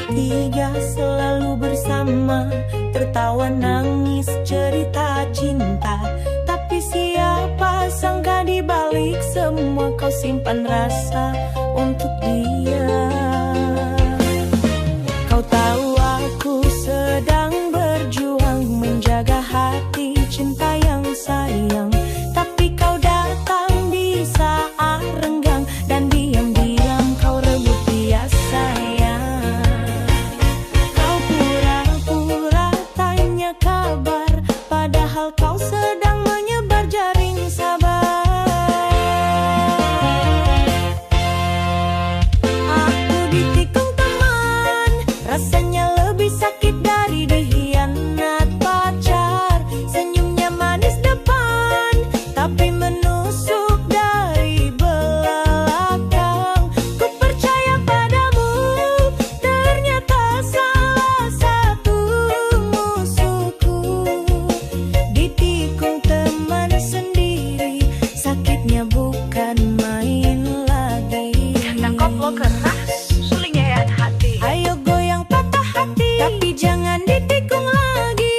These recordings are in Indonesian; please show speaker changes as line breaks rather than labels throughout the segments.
Bertiga selalu bersama, tertawa nangis cerita cinta. Tapi siapa sangka di balik semua kau simpan rasa untuk dia. Kau tahu aku sedang berjuang menjaga hati cinta yang sayang. Tapi kau datang di saat renggang dan diam-diam kau rebut dia sayang. Kau pura-pura tanya kabar, padahal kau sedang menyebar jaring sabar. Aku ditikung teman, rasanya lebih sakit dari dikhianat pacar. Senyumnya manis depan, tapi menusuk dari belakang. Ku percaya padamu, ternyata salah satu musuhku. Ditikung teman sendiri, sakitnya bukan main lagi.
Nangkop lo keras, sulingnya ya hati.
Ayo goyang patah hati, tapi jangan ditikung lagi.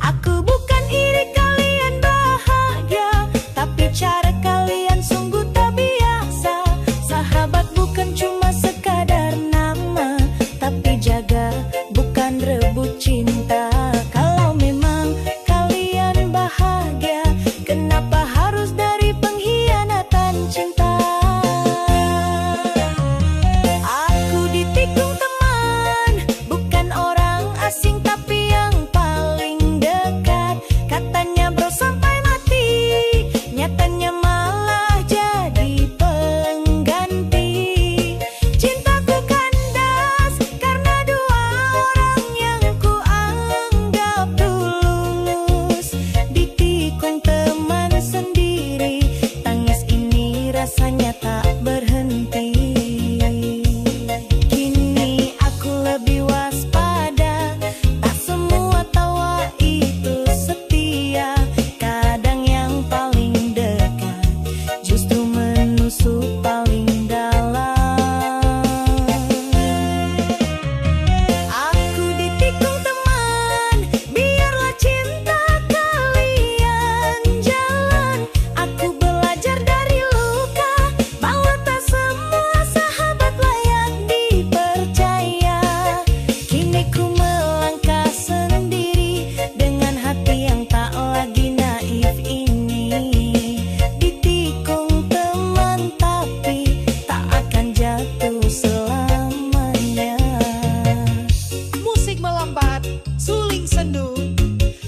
Aku bukan iri kalian bahagia, tapi cara kalian sungguh tak biasa. Sahabat bukan cuma sekadar nama, tapi jaga bukan rebut cinta. Kalau memang kalian bahagia, kenapa harus dari pengkhianatan cinta? Aku ditikung teman, bukan orang asing tapi yang paling dekat. Katanya bro sampai mati, nyatanya malah jadi pengganti. Cintaku kandas karena dua orang yang ku anggap tulus. Ditikung teman sendiri, tangis ini rasanya tak berhenti. Kini aku lebih waspada, tak semua tawa itu setia. Kadang yang paling dekat justru menusuk paling dalam. Aku ditikung teman, biarlah cinta kalian jalan. Aku belajar dari luka, bahwa tak semua sahabat layak dipercaya. Kini ku melangkah sendiri dengan hati yang tak lagi naif ini. Ditikung teman tapi tak akan jatuh selamanya.
Musik melambat, suling sendu,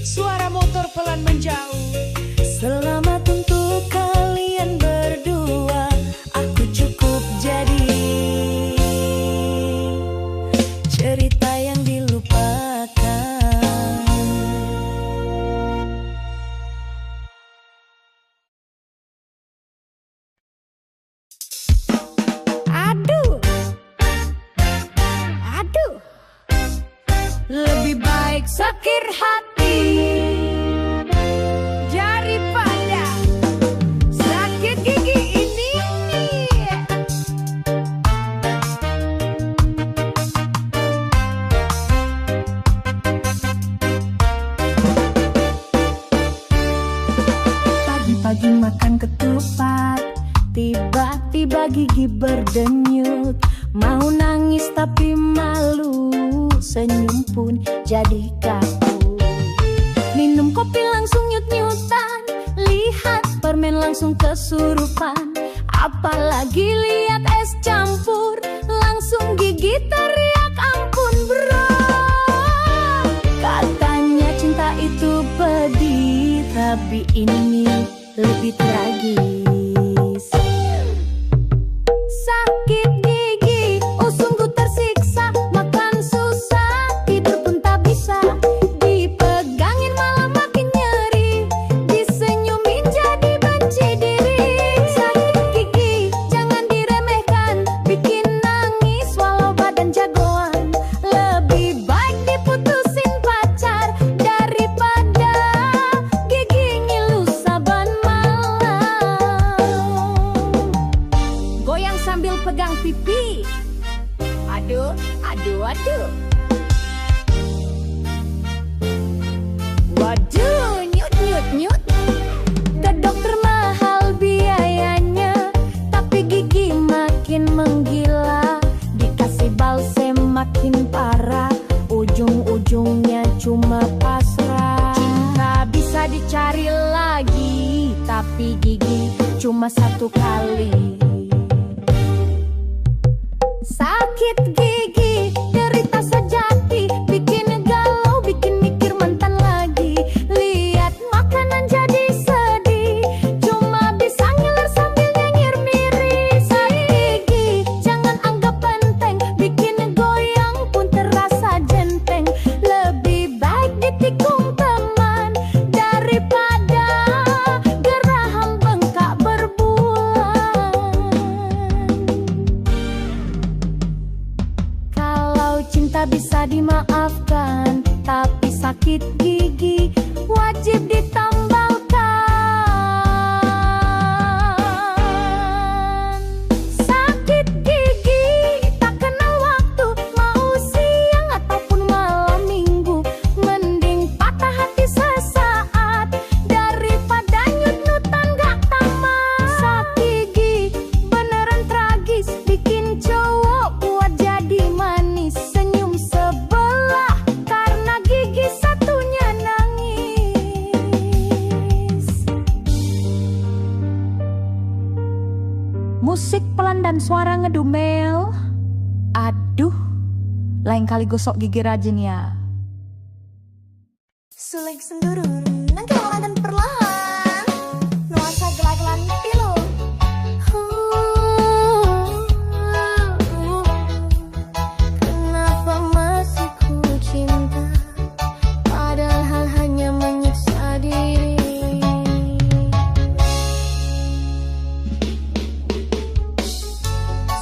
suara motor pelan menjauh.
Selamat untuk kalian berdua, aku cukup jadi cerita yang dilupakan. Aduh, aduh, lebih baik sakit hati daripada sakit gigi ini. Pagi-pagi makan ketupat, tiba-tiba gigi berdenyut. Mau nangis tapi malu, senyum pun jadi kaku. Minum kopi langsung nyut-nyutan, lihat permen langsung kesurupan. Apalagi lihat es campur, langsung gigi teriak ampun bro. Katanya cinta itu pedih, tapi ini lebih tragis. Sakit gigi, oh sungguh tersiksa. Makan susah, tidur pun tak bisa. Dipegangin malah makin nyeri, disenyumin jadi benci diri. Sakit gigi, jangan diremehkan, bikin nangis walau badan jagoan. Lebih baik diputusin pacar daripada gigi ngilu saban malam. ujungnya cuma pasrah. Cinta bisa dicari lagi, tapi gigi cuma satu kali. Sakit gigi, derita sejati, bikin galau, bikin mikir mantan lagi. Lihat makanan jadi sedih, cuma bisa ngiler sambil nyengir miris. Sakit gigi, jangan anggap penting, bikin goyang pun terasa jenteng. Lebih baik ditikung teman daripada geraham bengkak berbulan. Kalau cinta bisa dimaafkan, tapi sakit gigi wajib ditambalkan. Sakit gigi tak kenal waktu, mau siang ataupun malam minggu. Mending patah hati sesaat daripada nyut-nyutan gak tamat. Sakit gigi beneran tragis, bikin cowok kuat jadi manis. Senyum sebelah karena gigi satunya nangis. Musik pelan dan suara ngedumel. Aduh, lain kali gosok gigi rajin ya.
Suling sendurun, nangke dan perlahan nuansa gelak-gelan pilu. Kenapa masih ku cinta, padahal hanya menyiksa diri.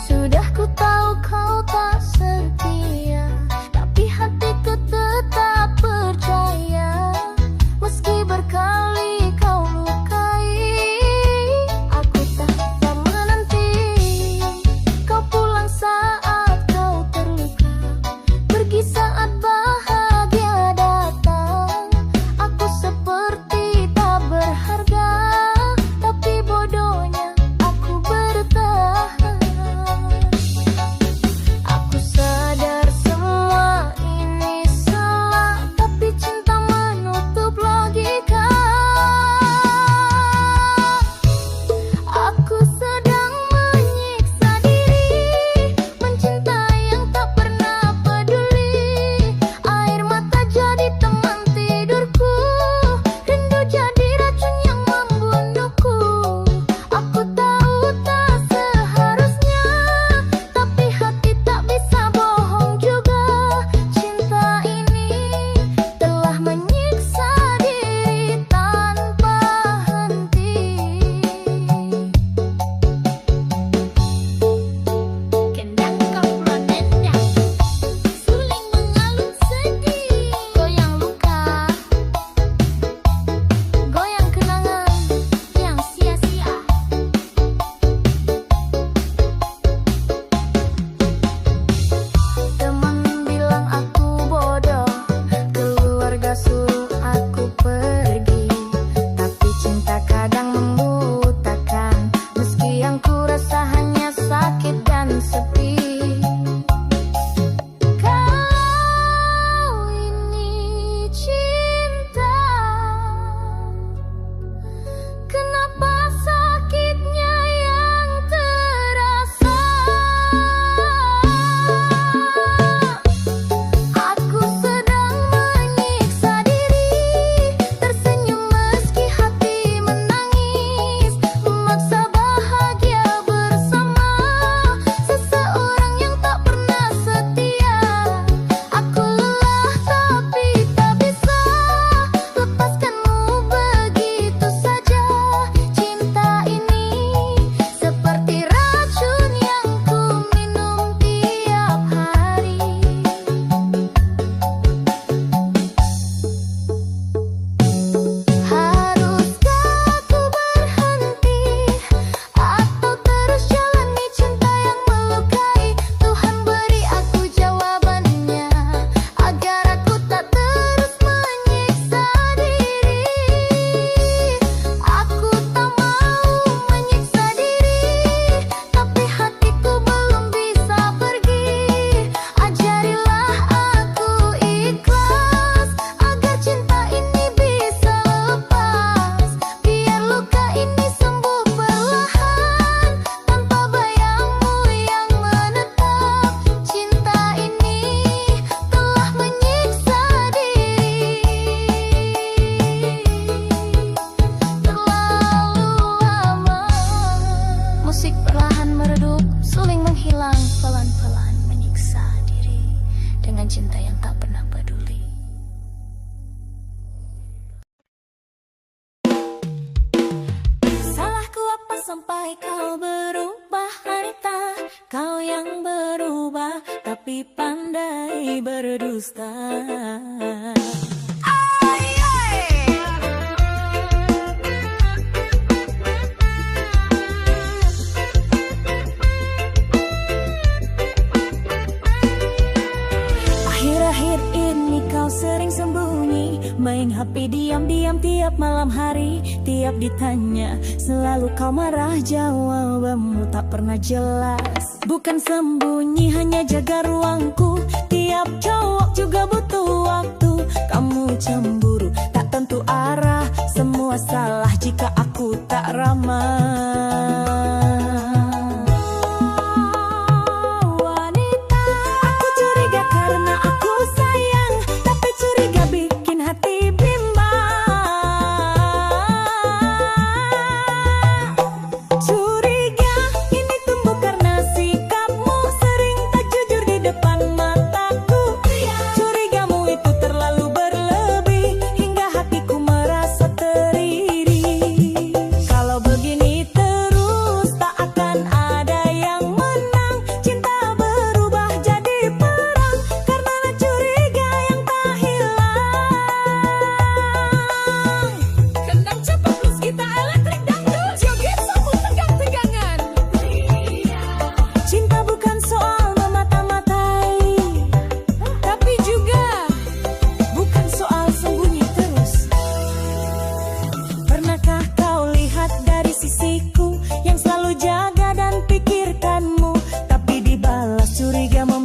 Sudah ku tahu kau tak setia, tapi hatiku tetap percaya. Meski sampai kau berubah wanita. Kau yang berubah tapi pandai berdusta. Akhir-akhir ini kau sering sembunyi, main HP diam-diam tiap malam hari. Tiap ditanya selalu kau marah, jawabanmu tak pernah jelas. Bukan sembunyi hanya jaga ruangku, tiap cowok juga butuh waktu. Kamu cemburu tak tentu arah, semua salah jika aku tak ramah.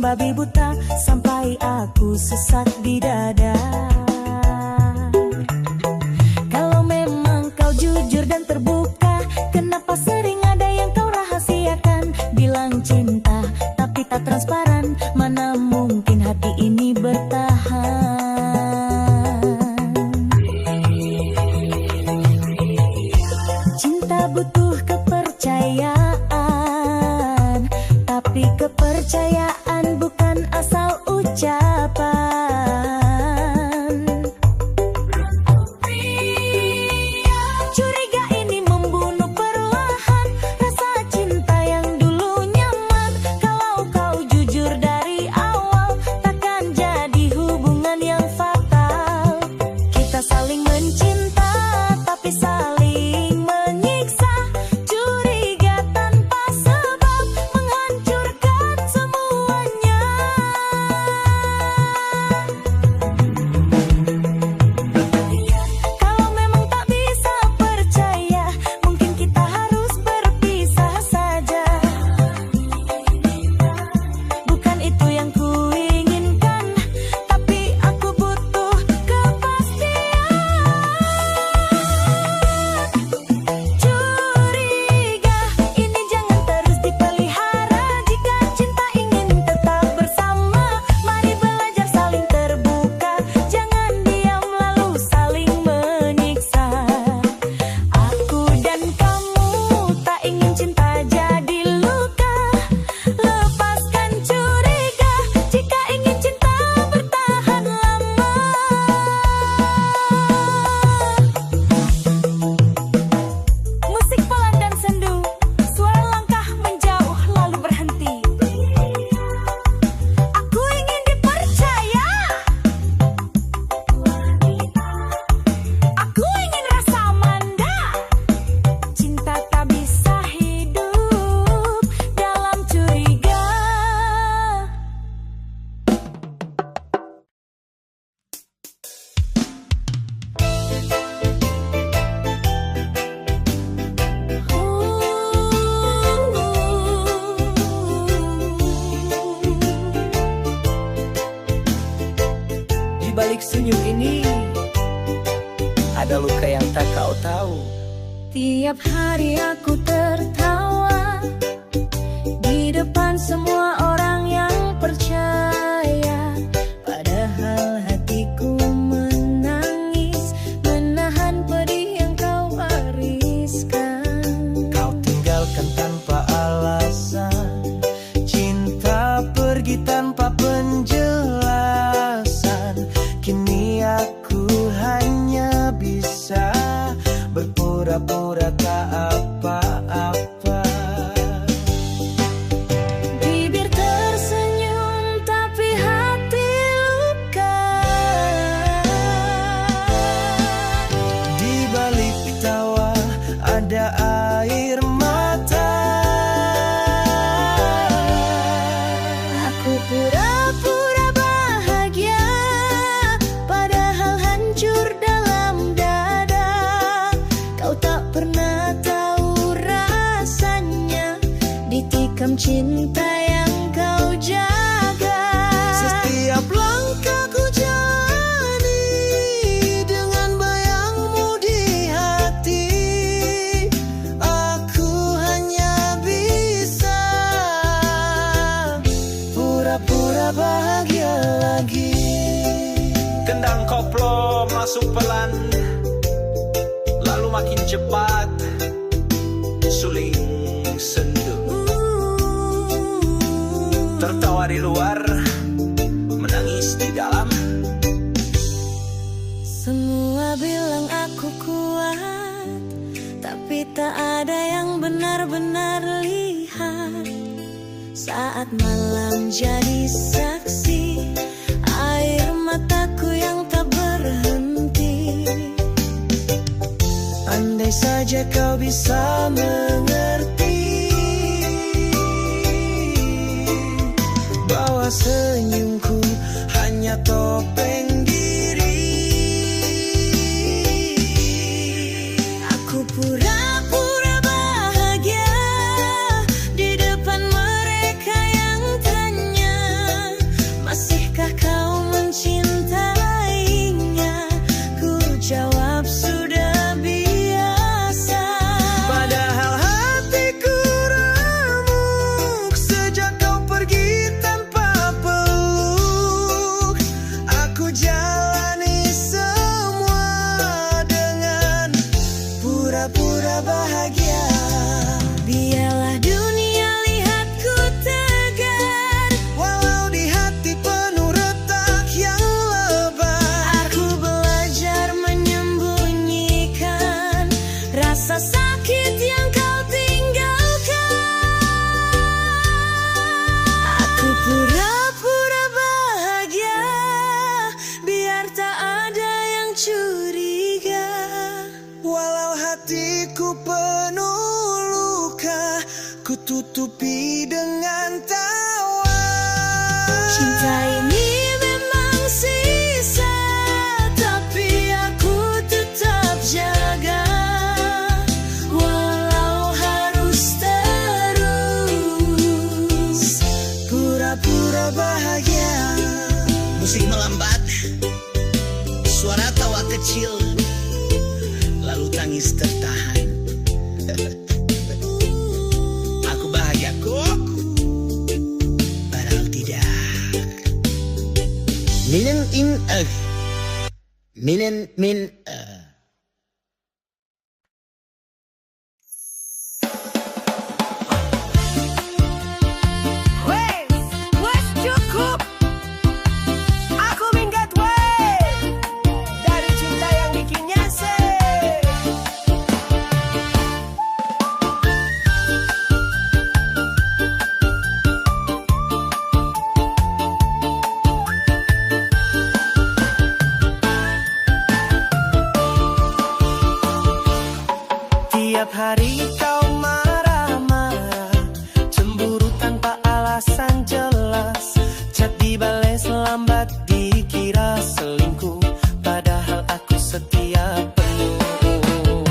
Babi buta sampai aku sesak di dada. Kalau memang kau jujur dan terbuka, kenapa sering ada yang kau rahasiakan? Bilang cinta tapi tak transparan, mana mungkin hati ini bertahan. Cinta butuh kepercayaan, tapi kepercayaan bukan asal ucapan. Curiga ini membunuh perlahan rasa cinta yang dulu nyaman. Kalau kau jujur dari awal, takkan jadi hubungan yang fatal. Kita saling mencinta tapi saling menyiksa. Curiga tanpa sebab menghancurkan semuanya. Kalau memang tak bisa percaya, mungkin kita harus berpisah saja. Bukan itu yang kuinginkan, tapi aku butuh kepastian. Curiga ini jangan terus dipelihara. Jika cinta ingin tetap bersama, mari belajar saling terbuka. Jangan diam lalu saling menyiksa. Aku dan kamu tak ingin cinta jadi luka. Lepaskan curiga jika ingin cinta bertahan lama. Musik pelan dan sendu, suara langkah menjauh lalu berhenti. Aku ingin dipercaya, aku ingin rasa manda. Cinta tak bisa hidup dalam curiga.
Di balik senyum ini ada luka yang tak kau tahu.
Tiap hari aku tertawa di depan semua orang yang percaya. Padahal hatiku menangis, menahan pedih yang kau wariskan.
Kau tinggalkan tanpa alasan, cinta pergi tanpa penjelasan. Kini aku hanya bisa berpura-pura tak apa-apa.
cinta yang kau jaga.
Setiap langkahku jalani dengan bayangmu di hati. Aku hanya bisa pura-pura bahagia lagi.
Kendang koplo masuk pelan, lalu makin cepat. Suling sendu tertawa di luar, menangis di dalam.
Semua bilang aku kuat, tapi tak ada yang benar-benar lihat. Saat malam jadi saksi, air mataku yang tak berhenti.
Andai saja kau bisa mengerti bahwa senyumku hanya topeng diri.
Aku pura-pura bahagia di depan mereka yang tanya, masihkah kau mencintainya? Ku jawab sudah biasa.
Padahal hatiku remuk sejak kau pergi tanpa peluk. Aku jalani semua dengan pura-pura bahagia.
Biarlah dunia lihatku tegar,
Walau di hati penuh retak yang lebar.
aku belajar menyembunyikan rasa sakit yang kau tinggalkan. Aku pura-pura bahagia biar tak ada yang curiga.
Walau hatiku penuh luka, ku tutupi dengan tawa.
Cinta ini memang sisa, tapi aku tetap jaga. Walau harus terus
Pura-pura bahagia.
Musik melambat, suara tawa kecil, lalu tangis tertahan. Aku bahagia kok, padahal tidak. Minen in minen min
Wes cukup. Aku minggat weh dari cinta yang bikin nyesek.
Tiap hari kau marah-marah, cemburu tanpa alasan jelas. Chat dibales lambat, dikira selingkuh, padahal aku setia penuh.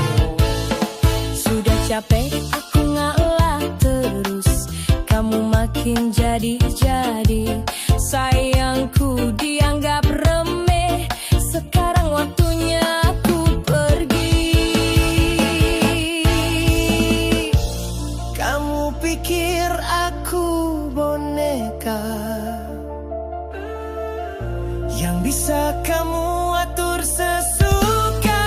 sudah capek aku ngalah terus, kamu makin jadi-jadi. Sayangku dianggap remeh, sekarang waktunya aku pergi.
Kamu pikir aku boneka yang bisa kamu atur sesuka?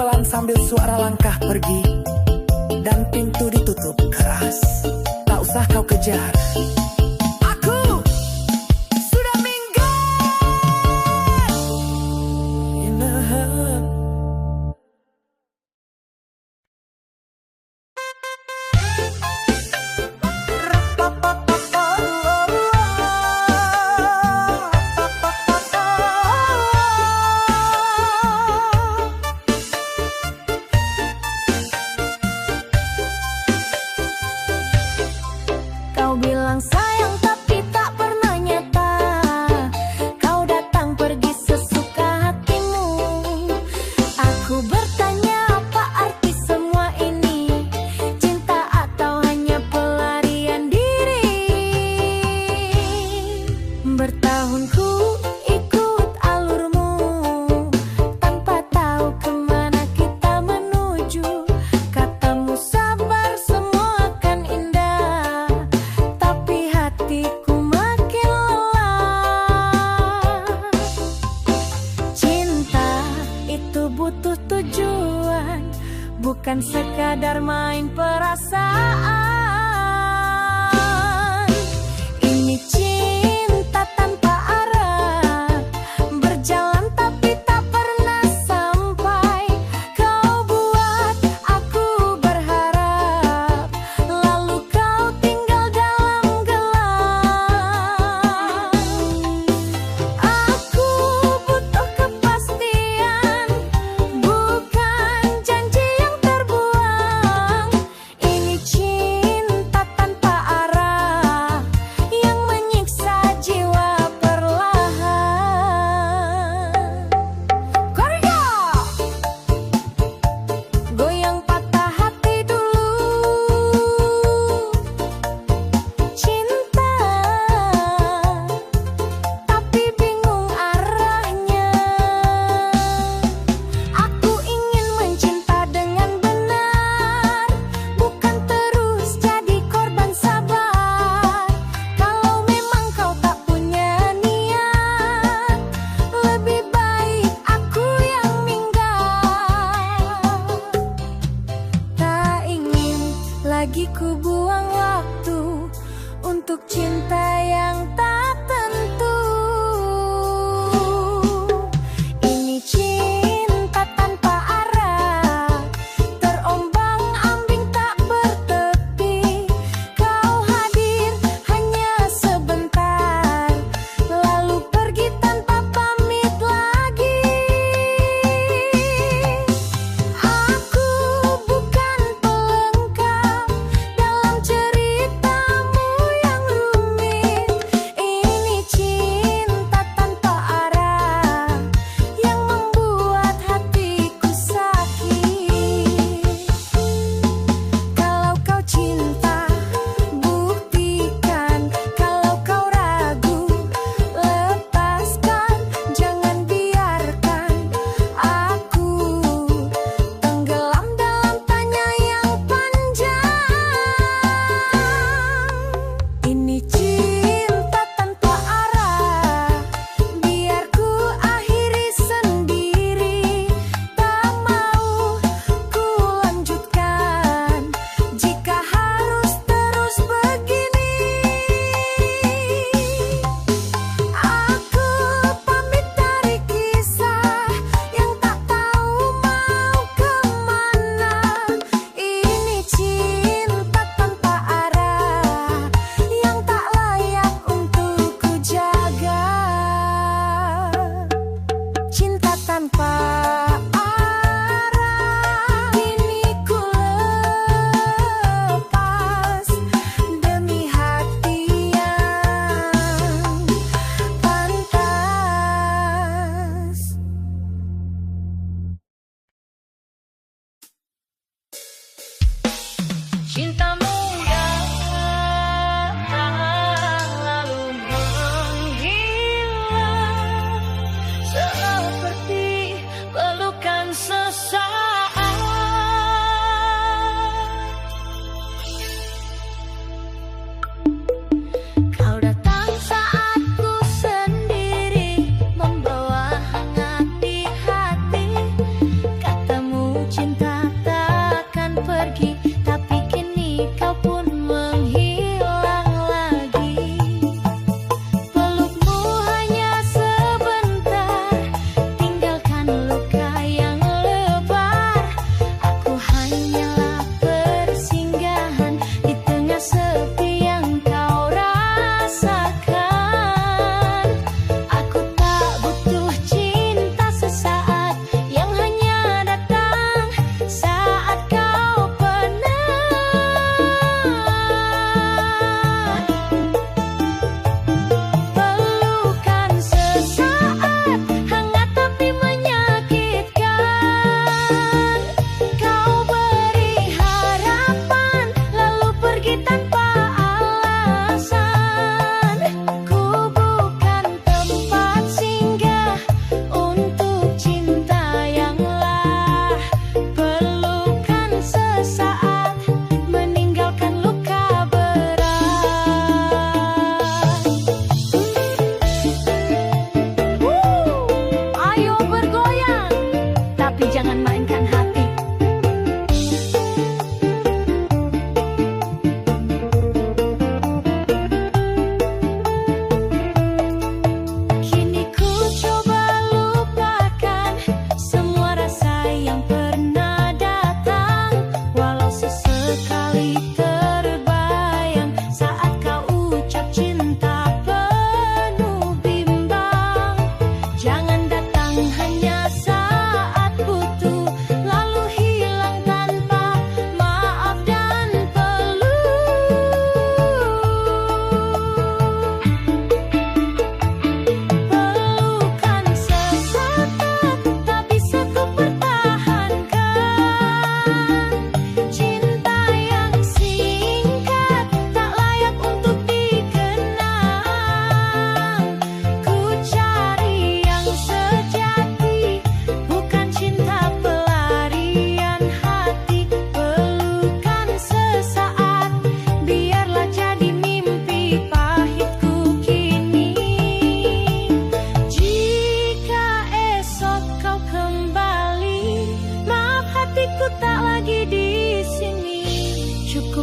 pelan sambil suara langkah pergi, dan pintu ditutup keras. Tak usah kau kejar, aku sudah minggat.
Kau bilang sayang tapi tak pernah nyata. Kau datang pergi sesuka hatimu. Aku bertanya apa arti semua ini, cinta atau hanya pelarian diri. Bertahun ku ikut alurmu, tanpa tahu kemana kita menuju. Katamu sabar semua akan indah, tapi hatiku makin lelah. Cinta itu butuh tujuan, bukan sekadar main perasaan. Ini cinta tanpa arah, berjalan tapi tak pernah sampai. Kau buat aku berharap, lalu kau tinggal dalam gelap. Aku butuh kepastian, bukan janji yang terbuang. Ini cinta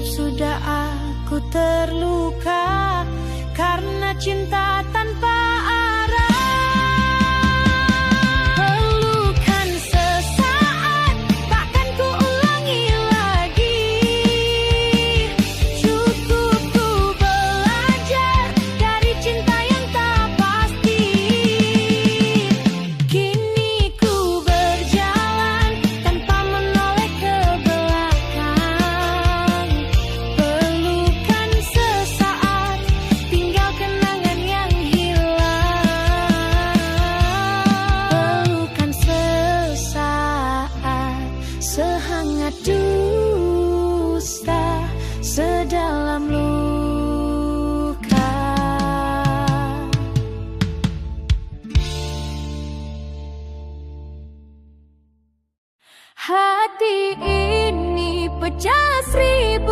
sudah aku terluka karena cinta tanpa arah. Pelukan sesaat takkan ku ulangi lagi. Cukup ku belajar dari cinta yang tak pasti. Kini ku berjalan tanpa menoleh ke belakang. Pelukan sesaat tinggal kenangan yang hilang. Pelukan sesaat sehangat dusta, sedalam luka. Hati ini pecah 1000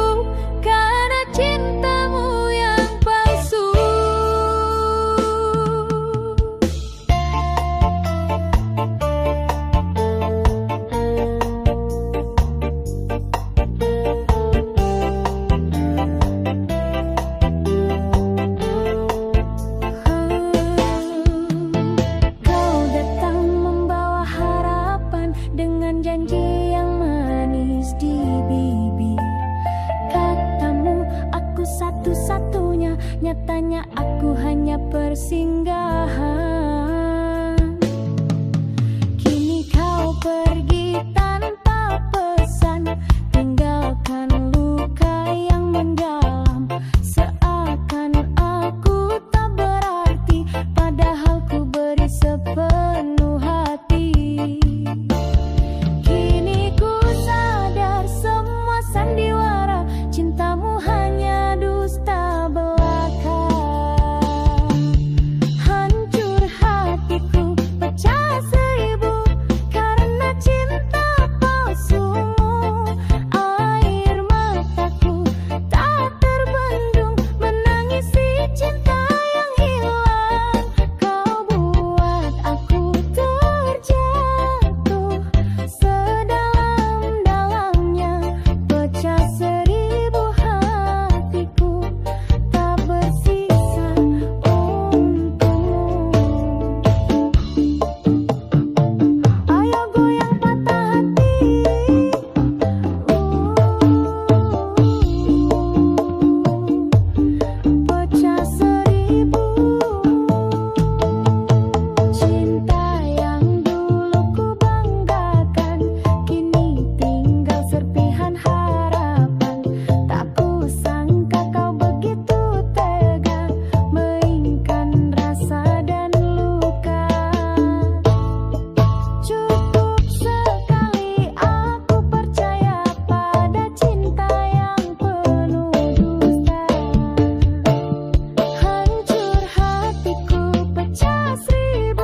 karena cintamu yang palsu. Kau datang membawa harapan dengan janji yang manis di bibir. Katamu aku satu-satunya, nyatanya aku hanya persinggahan. Kini kau pergi tanpa pesan, tinggalkan luka yang mendalam. Seakan aku tak berarti, padahal ku beri sepenuh hati. Kini ku sadar semua sandiwara cintamu hanya dusta belaka. Hancur hatiku pecah 1000 karena cinta palsumu. Air mataku tak terbendung menangisi cinta yang hilang. Kau buat aku terjatuh sedalam-dalamnya, pecah 1000 hatiku tak bersisa untukmu. Ayo goyang patah hati, pecah 1000. Cinta yang dulu ku banggakan kini tinggal serpihan harapan. Tak kusangka kau begitu tega mainkan rasa dan luka. Cukup sekali aku percaya pada cinta yang penuh dusta. Hancur hatiku pecah 1000,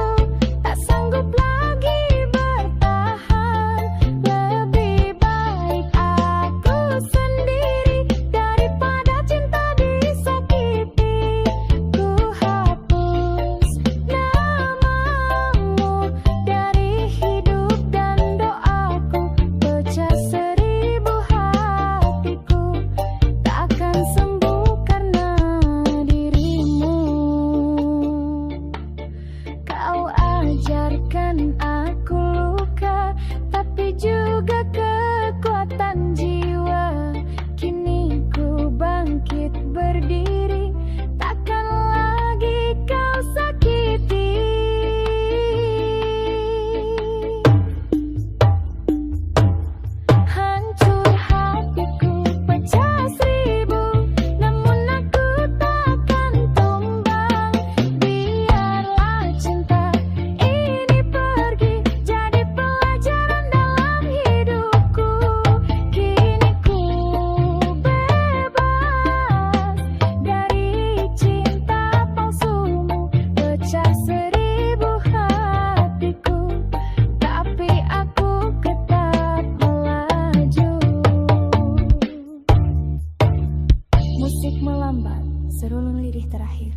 tak sanggup lagi bertahan. Lebih baik aku sendiri daripada cinta disakiti. Ku hapus namamu dari hidup dan doaku. Pecah 1000 hatiku takkan sembuh karena dirimu. Kau ajarkan aku luka, tapi juga kekuatan jiwa. Kini ku bangkit berdiri, takkan lagi kau sakiti. Hancur hatiku pecah 1000, namun aku takkan tumbang. Biarlah cinta ini pergi jadi pelajaran dalam hidupku. Kini ku bebas dari cinta palsumu. Pecah 1000 hatiku, tapi aku tetap melaju. Musik melambat, serulung lirih terakhir.